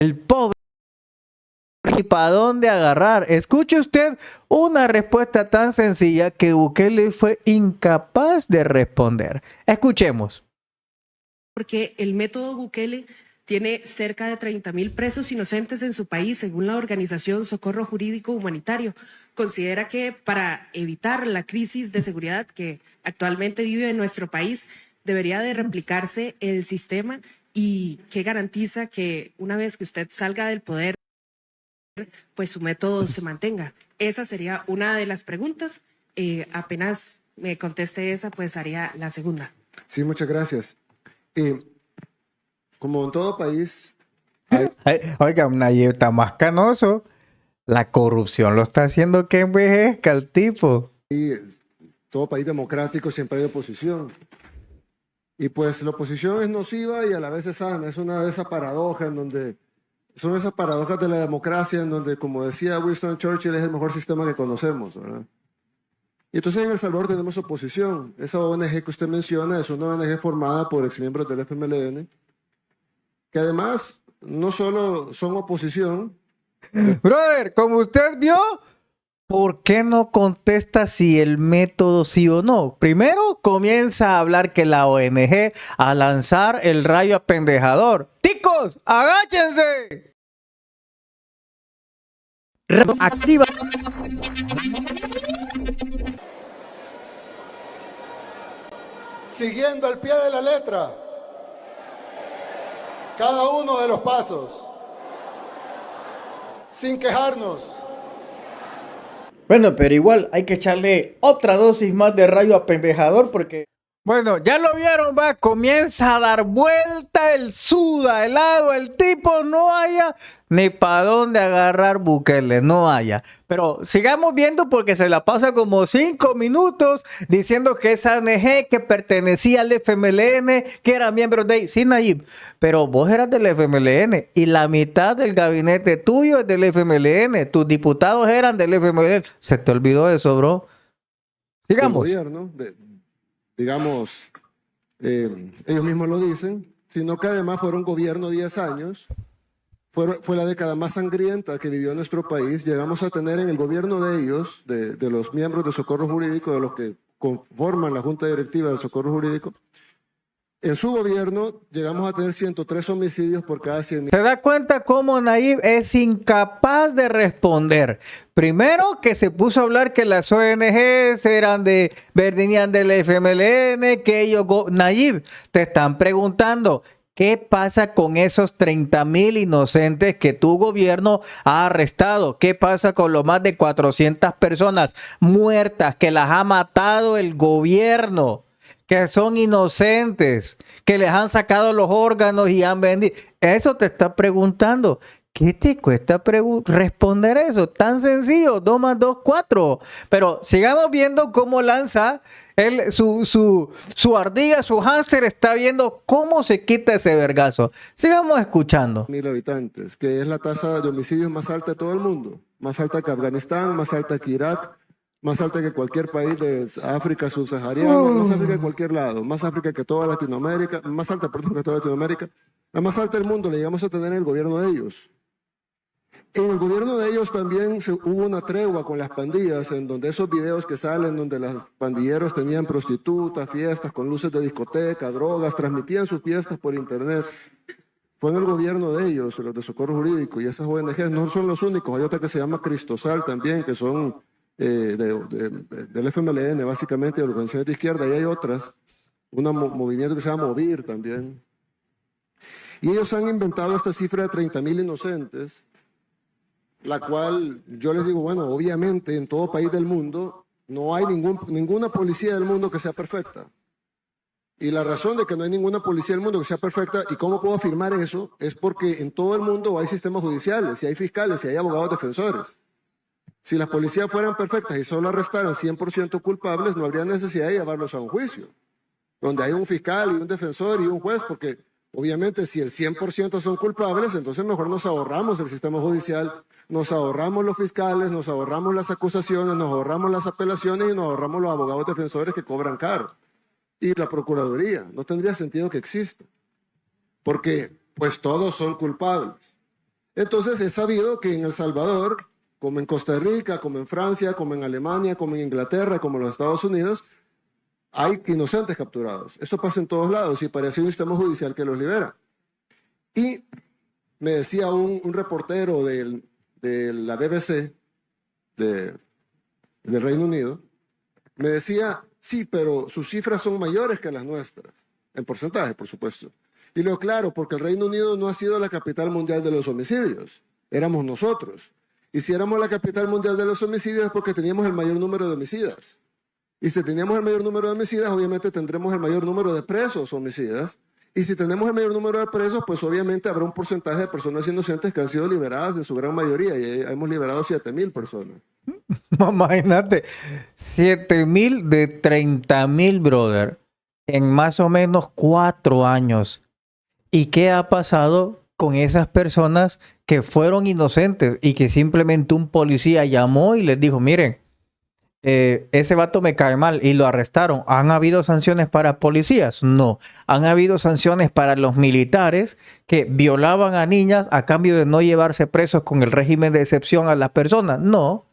El pobre, ¿y para dónde agarrar? Escuche usted una respuesta tan sencilla que Bukele fue incapaz de responder. Escuchemos. Porque el método Bukele tiene cerca de 30.000 presos inocentes en su país, según la organización Socorro Jurídico Humanitario. Considera que para evitar la crisis de seguridad que actualmente vive en nuestro país, debería de replicarse el sistema y que garantiza que una vez que usted salga del poder, pues su método se mantenga. Esa sería una de las preguntas. Apenas me conteste esa, pues haría la segunda. Sí, muchas gracias. Como en todo país, Oiga, Nayib está más canoso. La corrupción lo está haciendo que envejezca el tipo. todo país democrático siempre hay oposición. Y pues la oposición es nociva y a la vez es sana. Es una de esas paradojas en donde son esas paradojas de la democracia en donde, como decía Winston Churchill, es el mejor sistema que conocemos, ¿verdad? Y entonces en El Salvador tenemos oposición. Esa ONG que usted menciona es una ONG formada por exmiembros del FMLN, que además no solo son oposición. Brother, como usted vio, ¿por qué no contesta si el método sí o no? Primero comienza a hablar que la ONG a lanzar el rayo apendejador. ¡Ticos, agáchense! Activa. Siguiendo al pie de la letra cada uno de los pasos, sin quejarnos. Bueno, pero igual hay que echarle otra dosis más de rayo apendejador porque... Bueno, ya lo vieron, va, comienza a dar vuelta el suda helado, el tipo no haya ni para dónde agarrar Bukele, no haya. Pero sigamos viendo porque se la pasa como 5 minutos diciendo que esa ONG que pertenecía al FMLN, que era miembro de... Sí, Nayib, pero vos eras del FMLN y la mitad del gabinete tuyo es del FMLN, tus diputados eran del FMLN. ¿Se te olvidó eso, bro? Sigamos. El gobierno, digamos, ellos mismos lo dicen, sino que además fueron gobierno 10 años, fue la década más sangrienta que vivió nuestro país. Llegamos a tener en el gobierno de ellos, de los miembros de Socorro Jurídico, de los que conforman la Junta Directiva de Socorro Jurídico, en su gobierno llegamos a tener 103 homicidios por cada 100.000. ¿Se da cuenta cómo Nayib es incapaz de responder? Primero que se puso a hablar que las ONGs venían del FMLN, que ellos... Nayib, te están preguntando, ¿qué pasa con esos 30.000 inocentes que tu gobierno ha arrestado? ¿Qué pasa con los más de 400 personas muertas que las ha matado el gobierno? Que son inocentes, que les han sacado los órganos y han vendido. Eso te está preguntando. ¿Qué te cuesta responder eso? Tan sencillo, 2 más 2, 4. Pero sigamos viendo cómo lanza su ardilla, su hámster está viendo cómo se quita ese vergazo. Sigamos escuchando. 1.000 habitantes, que es la tasa de homicidios más alta de todo el mundo. Más alta que Afganistán, más alta que Irak, más alta que cualquier país de África subsahariana, más alta que cualquier lado, más África que toda Latinoamérica, más alta, perdón, que toda Latinoamérica. La más alta del mundo la llegamos a tener en el gobierno de ellos. En el gobierno de ellos también hubo una tregua con las pandillas, en donde esos videos que salen, donde los pandilleros tenían prostitutas, fiestas con luces de discoteca, drogas, transmitían sus fiestas por internet. Fue en el gobierno de ellos, los de Socorro Jurídico, y esas ONGs no son los únicos. Hay otra que se llama Cristosal también, que son del FMLN, básicamente, de organizaciones de izquierda, y hay otras, un movimiento que se llama Movir también. Y ellos han inventado esta cifra de 30.000 inocentes, la cual yo les digo, bueno, obviamente en todo país del mundo no hay ninguna policía del mundo que sea perfecta. Y la razón de que no hay ninguna policía del mundo que sea perfecta, y cómo puedo afirmar eso, es porque en todo el mundo hay sistemas judiciales, y hay fiscales, y hay abogados defensores. Si las policías fueran perfectas y solo arrestaran 100% culpables, no habría necesidad de llevarlos a un juicio, donde hay un fiscal y un defensor y un juez, porque obviamente si el 100% son culpables, entonces mejor nos ahorramos el sistema judicial, nos ahorramos los fiscales, nos ahorramos las acusaciones, nos ahorramos las apelaciones y nos ahorramos los abogados defensores que cobran caro. Y la Procuraduría, no tendría sentido que exista, porque pues todos son culpables. Entonces es sabido que en El Salvador, como en Costa Rica, como en Francia, como en Alemania, como en Inglaterra, como en los Estados Unidos, hay inocentes capturados. Eso pasa en todos lados y parece un sistema judicial que los libera. Y me decía un reportero de la BBC del Reino Unido, me decía, sí, pero sus cifras son mayores que las nuestras, en porcentaje, por supuesto. Y lo claro, porque el Reino Unido no ha sido la capital mundial de los homicidios, éramos nosotros. Y si éramos la capital mundial de los homicidios es porque teníamos el mayor número de homicidas. Y si teníamos el mayor número de homicidas, obviamente tendremos el mayor número de presos homicidas. Y si tenemos el mayor número de presos, pues obviamente habrá un porcentaje de personas inocentes que han sido liberadas en su gran mayoría. Y hemos liberado 7,000 personas. Imagínate, 7,000 de 30,000, brother, en más o menos 4 años. ¿Y qué ha pasado con esas personas que fueron inocentes y que simplemente un policía llamó y les dijo, miren, ese vato me cae mal y lo arrestaron? ¿Han habido sanciones para policías? No. ¿Han habido sanciones para los militares que violaban a niñas a cambio de no llevarse presos con el régimen de excepción a las personas? No.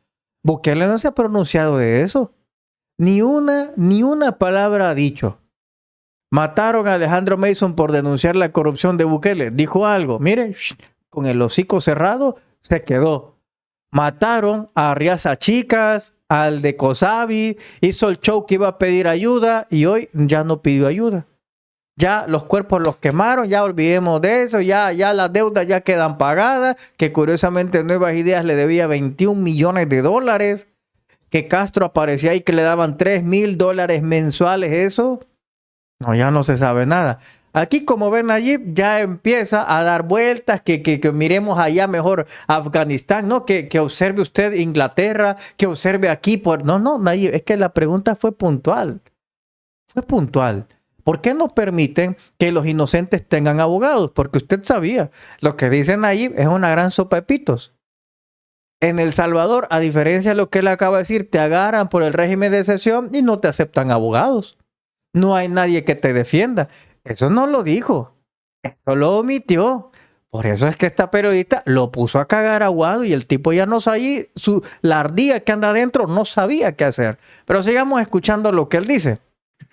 Bukele no se ha pronunciado de eso. Ni una palabra ha dicho. Mataron a Alejandro Mason por denunciar la corrupción de Bukele. Dijo algo. Miren, con el hocico cerrado se quedó. Mataron a Riaza Chicas, al de Cosabi, hizo el show que iba a pedir ayuda y hoy ya no pidió ayuda. Ya los cuerpos los quemaron, ya olvidemos de eso, ya las deudas ya quedan pagadas, que curiosamente Nuevas Ideas le debía 21 millones de dólares, que Castro aparecía ahí que le daban $3,000 mensuales, eso. No, ya no se sabe nada. Aquí, como ven, Nayib ya empieza a dar vueltas, que miremos allá mejor Afganistán, ¿no? Que observe usted Inglaterra, que observe aquí. No, Nayib, es que la pregunta fue puntual. Fue puntual. ¿Por qué no permiten que los inocentes tengan abogados? Porque usted sabía, lo que dice Nayib es una gran sopa de pitos. En El Salvador, a diferencia de lo que él acaba de decir, te agarran por el régimen de excepción y no te aceptan abogados. No hay nadie que te defienda. Eso no lo dijo. Eso lo omitió. Por eso es que esta periodista lo puso a cagar aguado y el tipo ya no sabía, la ardilla que anda adentro no sabía qué hacer. Pero sigamos escuchando lo que él dice.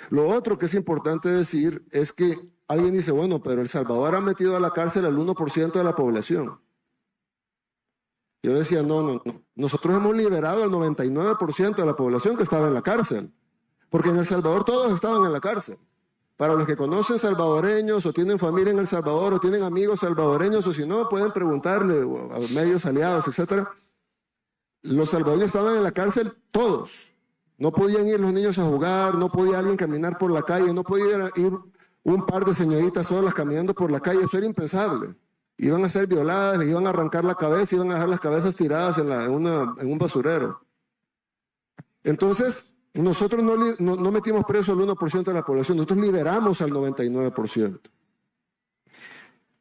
Lo otro que es importante decir es que alguien dice, bueno, pero El Salvador ha metido a la cárcel al 1% de la población. Yo decía, no. Nosotros hemos liberado al 99% de la población que estaba en la cárcel. Porque en El Salvador todos estaban en la cárcel. Para los que conocen salvadoreños o tienen familia en El Salvador o tienen amigos salvadoreños o si no, pueden preguntarle a medios aliados, etc. Los salvadoreños estaban en la cárcel todos. No podían ir los niños a jugar, no podía alguien caminar por la calle, no podía ir un par de señoritas solas caminando por la calle. Eso era impensable. Iban a ser violadas, les iban a arrancar la cabeza, iban a dejar las cabezas tiradas en un basurero. Entonces, nosotros no metimos preso al 1% de la población, nosotros liberamos al 99%.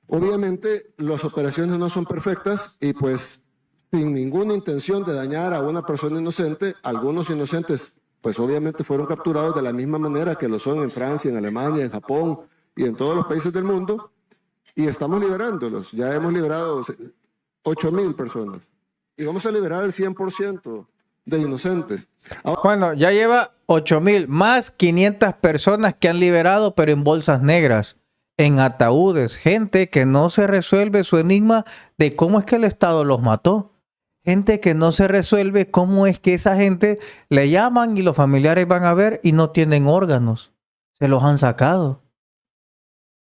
Obviamente, las operaciones no son perfectas y pues sin ninguna intención de dañar a una persona inocente, algunos inocentes pues obviamente fueron capturados de la misma manera que lo son en Francia, en Alemania, en Japón y en todos los países del mundo y estamos liberándolos. Ya hemos liberado 8,000 personas y vamos a liberar el 100% de inocentes. Bueno, ya lleva 8,000 más 500 personas que han liberado, pero en bolsas negras, en ataúdes, gente que no se resuelve su enigma de cómo es que el Estado los mató. Gente que no se resuelve cómo es que esa gente le llaman y los familiares van a ver y no tienen órganos. Se los han sacado.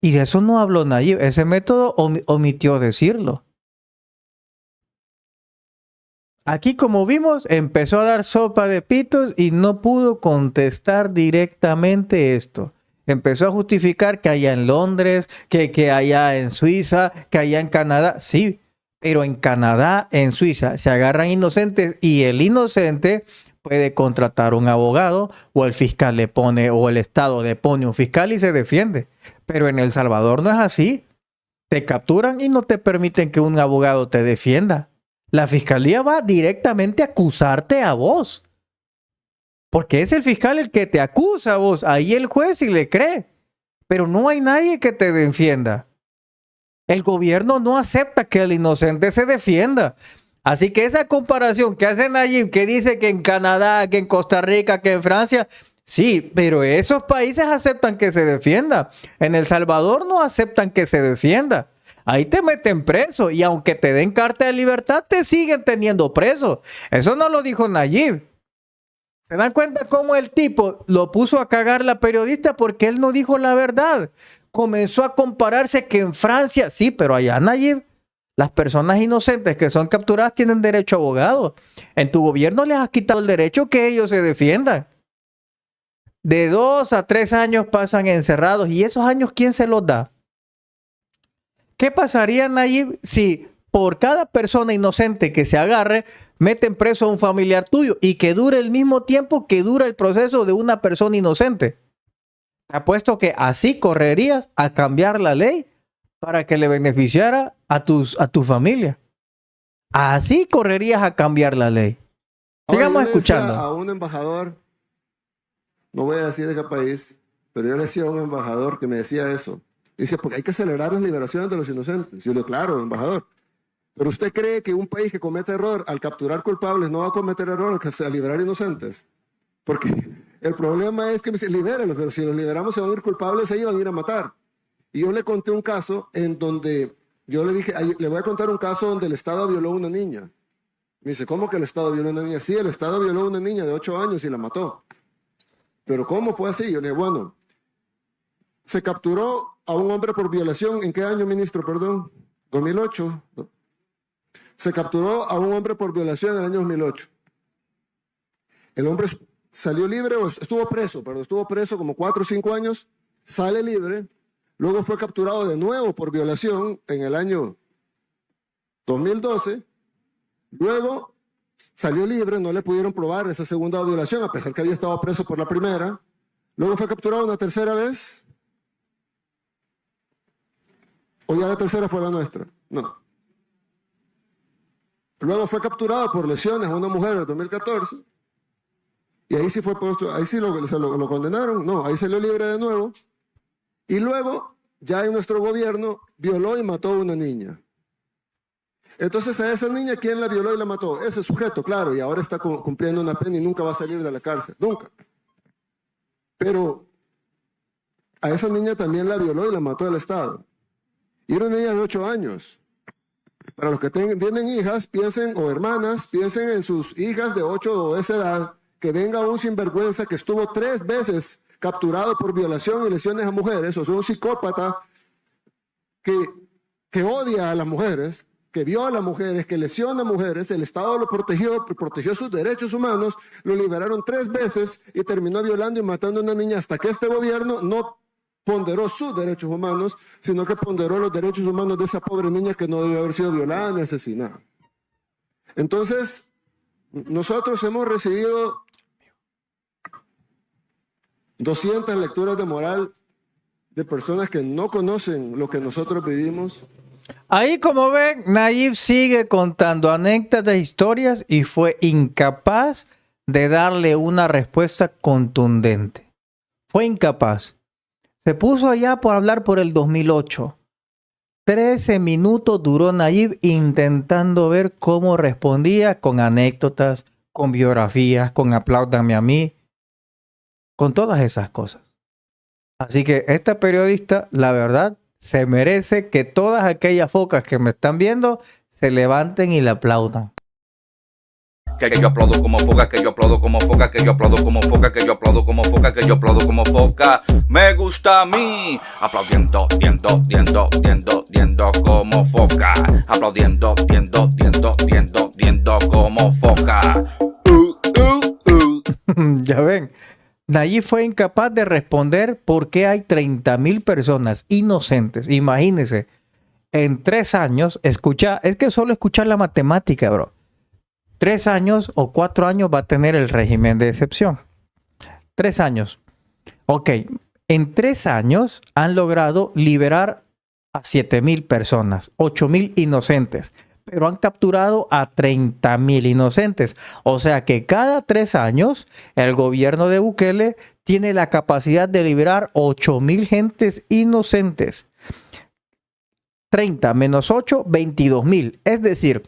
Y de eso no habló Nayib. Ese método omitió decirlo. Aquí, como vimos, empezó a dar sopa de pitos y no pudo contestar directamente esto. Empezó a justificar que allá en Londres, que allá en Suiza, que allá en Canadá. Sí, pero en Canadá, en Suiza, se agarran inocentes y el inocente puede contratar un abogado o el fiscal le pone, o el Estado le pone un fiscal y se defiende. Pero en El Salvador no es así. Te capturan y no te permiten que un abogado te defienda. La fiscalía va directamente a acusarte a vos. Porque es el fiscal el que te acusa a vos. Ahí el juez sí le cree. Pero no hay nadie que te defienda. El gobierno no acepta que el inocente se defienda. Así que esa comparación que hace Nayib, que dice que en Canadá, que en Costa Rica, que en Francia, sí, pero esos países aceptan que se defienda. En El Salvador no aceptan que se defienda. Ahí te meten preso y aunque te den carta de libertad, te siguen teniendo preso. Eso no lo dijo Nayib. ¿Se dan cuenta cómo el tipo lo puso a cagar la periodista porque él no dijo la verdad? Comenzó a compararse que en Francia, sí, pero allá Nayib, las personas inocentes que son capturadas tienen derecho a abogado. En tu gobierno les has quitado el derecho que ellos se defiendan. De 2 a 3 años pasan encerrados. ¿Y esos años quién se los da? ¿Qué pasaría, Nayib, si por cada persona inocente que se agarre, meten preso a un familiar tuyo y que dure el mismo tiempo que dura el proceso de una persona inocente? Apuesto que así correrías a cambiar la ley para que le beneficiara a tu familia. Así correrías a cambiar la ley. Ahora, Sigamos yo le decía escuchando. a un embajador, no voy a decir de qué país, pero yo le decía a un embajador que me decía eso. Dice, porque hay que acelerar las liberaciones de los inocentes. Y yo le digo, claro, embajador. Pero usted cree que un país que comete error al capturar culpables no va a cometer error al liberar inocentes. Porque el problema es que me dice, libérenlos, pero si los liberamos se van a ir culpables, ellos van a ir a matar. Y yo le conté un caso en donde yo le dije, le voy a contar un caso donde el Estado violó a una niña. Me dice, ¿cómo que el Estado violó a una niña? Sí, el Estado violó a una niña de 8 años y la mató. Pero ¿cómo fue así? Yo le dije, bueno, se capturó a un hombre por violación. ¿En qué año, ministro? Perdón, 2008. Se capturó a un hombre por violación en el año 2008. El hombre salió libre, o estuvo preso como 4 o 5 años, sale libre, luego fue capturado de nuevo por violación en el año 2012, luego salió libre, no le pudieron probar esa segunda violación, a pesar que había estado preso por la primera, luego fue capturado una tercera vez, o ya la tercera fue la nuestra, no. Luego fue capturado por lesiones a una mujer en el 2014. Y ahí sí fue puesto, ahí sí lo condenaron. No, ahí salió libre de nuevo. Y luego, ya en nuestro gobierno, violó y mató a una niña. Entonces a esa niña, ¿quién la violó y la mató? Ese sujeto, claro, y ahora está cumpliendo una pena y nunca va a salir de la cárcel. Nunca. Pero a esa niña también la violó y la mató el Estado. Y era una niña de 8 años. Para los que tienen hijas, piensen, o hermanas, piensen en sus hijas de 8 o esa edad, que venga un sinvergüenza que estuvo 3 veces capturado por violación y lesiones a mujeres, o sea, un psicópata que odia a las mujeres, que viola a mujeres, que lesiona a mujeres, el Estado lo protegió sus derechos humanos, lo liberaron 3 veces y terminó violando y matando a una niña hasta que este gobierno no ponderó sus derechos humanos, sino que ponderó los derechos humanos de esa pobre niña que no debió haber sido violada ni asesinada. Entonces, nosotros hemos recibido 200 lecturas de moral de personas que no conocen lo que nosotros vivimos. Ahí, como ven, Nayib sigue contando anécdotas, historias y fue incapaz de darle una respuesta contundente. Fue incapaz. Se puso allá por hablar por el 2008. 13 minutos duró Nayib intentando ver cómo respondía con anécdotas, con biografías, con apláudame a mí, con todas esas cosas. Así que esta periodista, la verdad, se merece que todas aquellas focas que me están viendo se levanten y le aplaudan. Que yo aplaudo como foca, que yo aplaudo como foca, que yo aplaudo como foca, que yo aplaudo como foca, que yo aplaudo como foca. Me gusta a mí, aplaudiendo, diendo como foca, aplaudiendo, diendo como foca. Ya ven, Nayib fue incapaz de responder por qué hay 30,000 personas inocentes. Imagínense, en 3 años, es que solo escuchar la matemática, bro. 3 años o 4 años va a tener el régimen de excepción. 3 años. Ok, en 3 años han logrado liberar a 7,000 personas, 8,000 inocentes, pero han capturado a 30,000 inocentes. O sea que cada 3 años el gobierno de Bukele tiene la capacidad de liberar 8,000 gentes inocentes. 30 menos 8, 22,000. Es decir,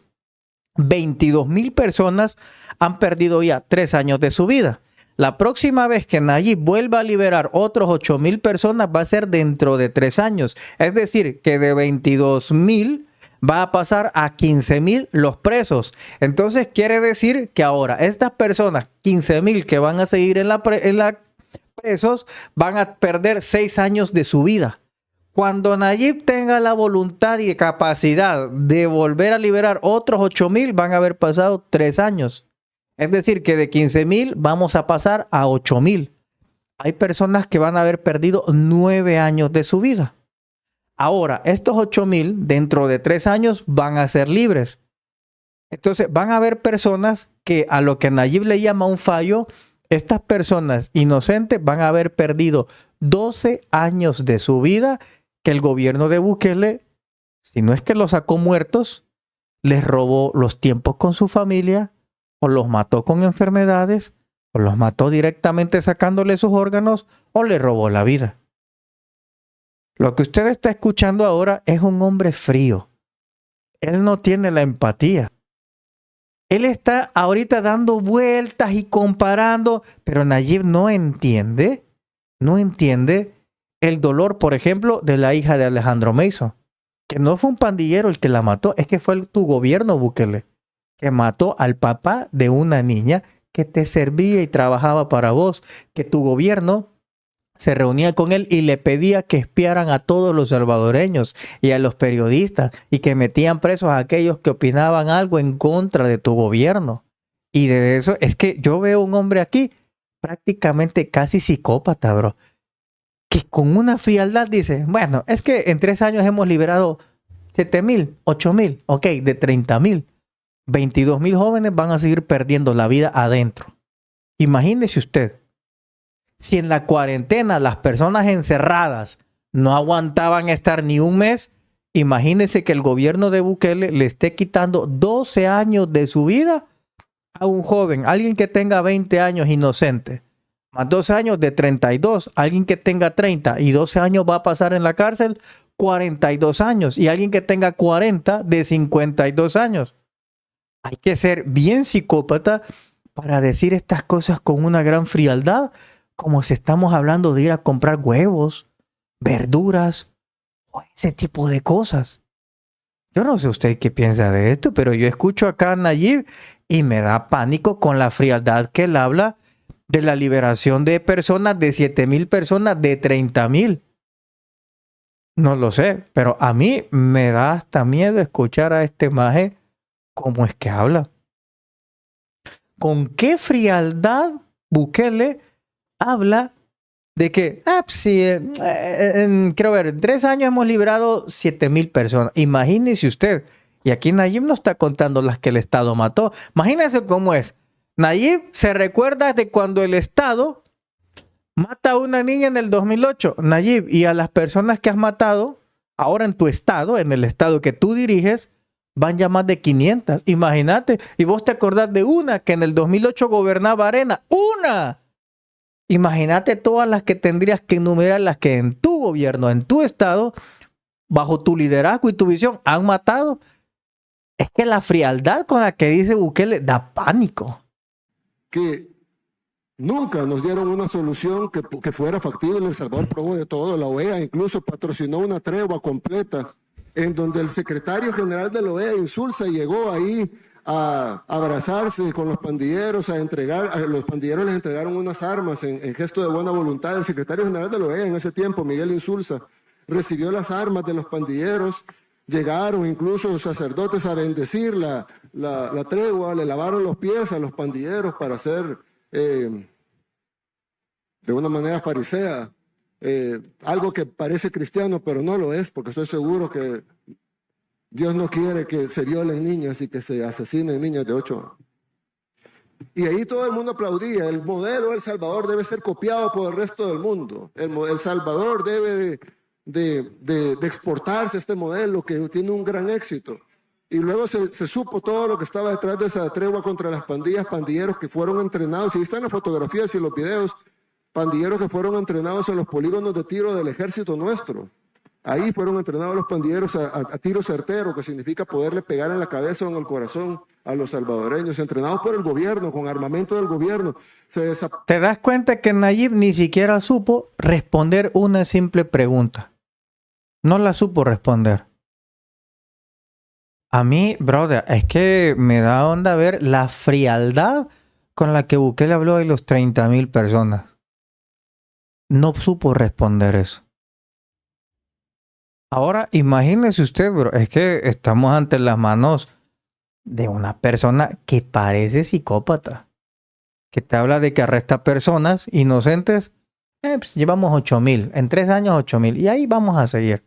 22,000 personas han perdido ya 3 años de su vida. La próxima vez que Nayib vuelva a liberar otros 8,000 personas va a ser dentro de 3 años. Es decir, que de 22,000 va a pasar a 15,000 los presos. Entonces quiere decir que ahora estas personas, 15,000 que van a seguir en la presos, van a perder 6 años de su vida. Cuando Nayib tenga la voluntad y capacidad de volver a liberar otros 8,000, van a haber pasado 3 años. Es decir, que de 15,000 vamos a pasar a 8,000. Hay personas que van a haber perdido 9 años de su vida. Ahora, estos 8,000 dentro de 3 años van a ser libres. Entonces, van a haber personas que a lo que Nayib le llama un fallo, estas personas inocentes van a haber perdido 12 años de su vida que el gobierno de Bukele, si no es que los sacó muertos, les robó los tiempos con su familia, o los mató con enfermedades, o los mató directamente sacándole sus órganos, o le robó la vida. Lo que usted está escuchando ahora es un hombre frío. Él no tiene la empatía. Él está ahorita dando vueltas y comparando, pero Nayib no entiende el dolor, por ejemplo, de la hija de Alejandro Mason, que no fue un pandillero el que la mató, es que fue tu gobierno, Bukele, que mató al papá de una niña que te servía y trabajaba para vos, que tu gobierno se reunía con él y le pedía que espiaran a todos los salvadoreños y a los periodistas y que metían presos a aquellos que opinaban algo en contra de tu gobierno. Y de eso es que yo veo un hombre aquí prácticamente casi psicópata, bro, que con una frialdad dice, bueno, es que en 3 años hemos liberado 7,000, 8,000, ok, de 30,000. 22,000 jóvenes van a seguir perdiendo la vida adentro. Imagínese usted, si en la cuarentena las personas encerradas no aguantaban estar ni un mes, imagínese que el gobierno de Bukele le esté quitando 12 años de su vida a un joven, alguien que tenga 20 años inocente, más 12 años de 32, alguien que tenga 30 y 12 años va a pasar en la cárcel, 42 años, y alguien que tenga 40 de 52 años. Hay que ser bien psicópata para decir estas cosas con una gran frialdad, como si estamos hablando de ir a comprar huevos, verduras o ese tipo de cosas. Yo no sé usted qué piensa de esto, pero yo escucho acá a Nayib y me da pánico con la frialdad que él habla de la liberación de personas, de 7,000 personas, de 30,000. No lo sé, pero a mí me da hasta miedo escuchar a este maje cómo es que habla. ¿Con qué frialdad Bukele habla de que, quiero ver, en 3 años hemos liberado 7,000 personas? Imagínese usted. Y aquí Nayib no está contando las que el Estado mató. Imagínese cómo es. Nayib se recuerda de cuando el Estado mata a una niña en el 2008. Nayib, y a las personas que has matado, ahora en tu estado, en el estado que tú diriges, van ya más de 500. Imagínate. Y vos te acordás de una que en el 2008 gobernaba Arena. ¡Una! Imagínate todas las que tendrías que enumerar, las que en tu gobierno, en tu estado, bajo tu liderazgo y tu visión, han matado. Es que la frialdad con la que dice Bukele da pánico. Que nunca nos dieron una solución que fuera factible. El Salvador probó de todo. La OEA incluso patrocinó una tregua completa en donde el secretario general de la OEA, Insulza, llegó ahí a abrazarse con los pandilleros, a los pandilleros les entregaron unas armas en gesto de buena voluntad. El secretario general de la OEA en ese tiempo, Miguel Insulza, recibió las armas de los pandilleros. Llegaron incluso los sacerdotes a bendecir la tregua, le lavaron los pies a los pandilleros para hacer, de una manera farisea, algo que parece cristiano, pero no lo es, porque estoy seguro que Dios no quiere que se violen niñas y que se asesinen niñas de 8 años. Y ahí todo el mundo aplaudía. El modelo de El Salvador debe ser copiado por el resto del mundo. El Salvador debe de exportarse este modelo que tiene un gran éxito. Y luego se supo todo lo que estaba detrás de esa tregua contra las pandillas, pandilleros que fueron entrenados, y ahí están las fotografías y los videos, pandilleros que fueron entrenados en los polígonos de tiro del ejército nuestro, Ahí fueron entrenados los pandilleros a tiro certero, que significa poderle pegar en la cabeza o en el corazón a los salvadoreños, entrenados por el gobierno, con armamento del gobierno. ¿Te das cuenta que Nayib ni siquiera supo responder una simple pregunta? No la supo responder. A mí, brother, es que me da onda ver la frialdad con la que Bukele habló de los 30,000 personas. No supo responder eso. Ahora, imagínese usted, bro, es que estamos ante las manos de una persona que parece psicópata, que te habla de que arresta personas inocentes. Pues llevamos 8,000, en 3 años 8,000, y ahí vamos a seguir.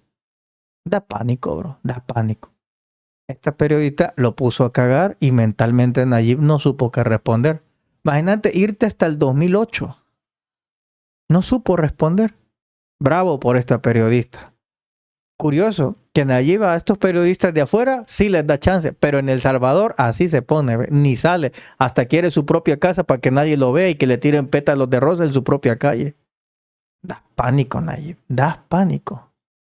Da pánico, bro, da pánico. Esta periodista lo puso a cagar y mentalmente Nayib no supo qué responder. Imagínate irte hasta el 2008. No supo responder. Bravo por esta periodista. Curioso que Nayib a estos periodistas de afuera sí les da chance, pero en El Salvador así se pone, ni sale, hasta quiere su propia casa para que nadie lo vea y que le tiren pétalos de rosa en su propia calle. Da pánico, Nayib, da pánico.